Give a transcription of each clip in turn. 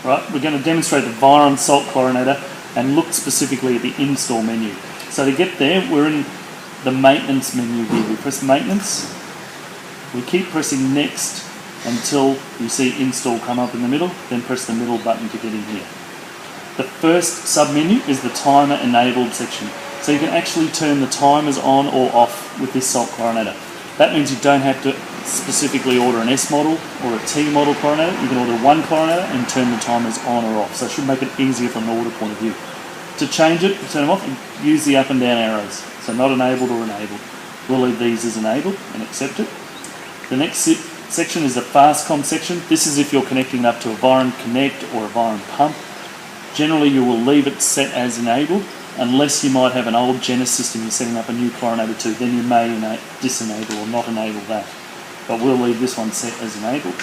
Right, we're going to demonstrate the Viron salt chlorinator and look specifically at the install menu. So to get there, we're in the maintenance menu here. We press maintenance, we keep pressing next until you see install come up in the middle, then press the middle button to get in here. The first sub-menu is the timer enabled section. So you can actually turn the timers on or off with this salt chlorinator. That means you don't have to specifically order an S model or a T model chlorinator. You can order one chlorinator and turn the timers on or off. So it should make it easier from an order point of view. To change it, turn them off, and use the up and down arrows. So not enabled or enabled. We'll leave these as enabled and accept it. The next section is the FastCom section. This is if you're connecting up to a Viron Connect or a Viron pump. Generally you will leave it set as enabled, unless you might have an old Genesis system you're setting up a new chlorinator to, then you may disenable or not enable that. But we'll leave this one set as enabled.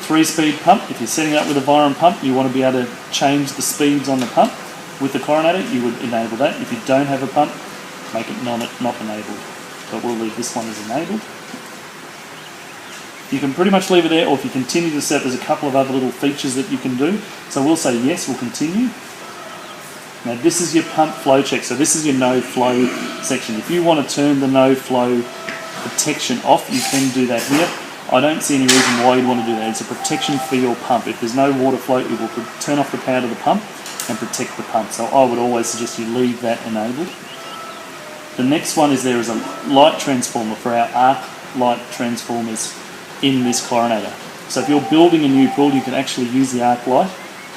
3-speed pump, if you're setting it up with a Viron pump, you want to be able to change the speeds on the pump. With the chlorinator, you would enable that. If you don't have a pump, make it not enabled. But we'll leave this one as enabled. You can pretty much leave it there, or if you continue to set, there's a couple of other little features that you can do. So we'll say yes, we'll continue. Now this is your pump flow check, so this is your no flow section. If you want to turn the no flow protection off, you can do that here. I don't see any reason why you'd want to do that. It's a protection for your pump. If there's no water flow, it will turn off the power to the pump and protect the pump. So I would always suggest you leave that enabled. The next one is there is a light transformer for our arc light transformers in this chlorinator. So if you're building a new pool, you can actually use the arc light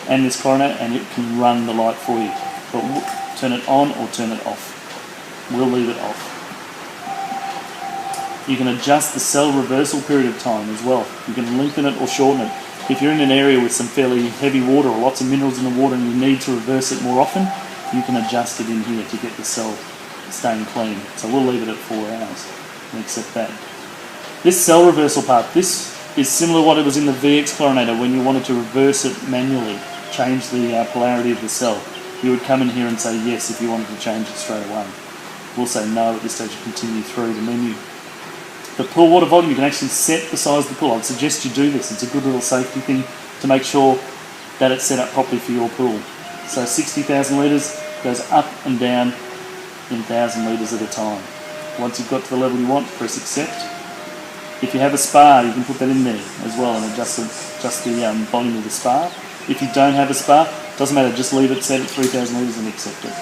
and this chlorinator and it can run the light for you. But we'll turn it on or turn it off. We'll leave it off. You can adjust the cell reversal period of time as well. You can lengthen it or shorten it. If you're in an area with some fairly heavy water or lots of minerals in the water and you need to reverse it more often, you can adjust it in here to get the cell staying clean. So we'll leave it at 4 hours and accept that. This cell reversal part, this is similar to what it was in the VX chlorinator when you wanted to reverse it manually, change the polarity of the cell. You would come in here and say yes if you wanted to change it straight away. We'll say no at this stage and continue through the menu. The pool water volume, you can actually set the size of the pool. I'd suggest you do this. It's a good little safety thing to make sure that it's set up properly for your pool. So 60,000 litres goes up and down in 1,000 litres at a time. Once you've got to the level you want, press accept. If you have a spa, you can put that in there as well and adjust the volume of the spa. If you don't have a spa, doesn't matter, just leave it set at 3,000 litres and accept it.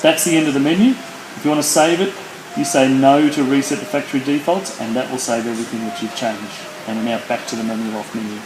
That's the end of the menu. If you want to save it, you say no to reset the factory defaults and that will save everything that you've changed. And we're now back to the menu off menu.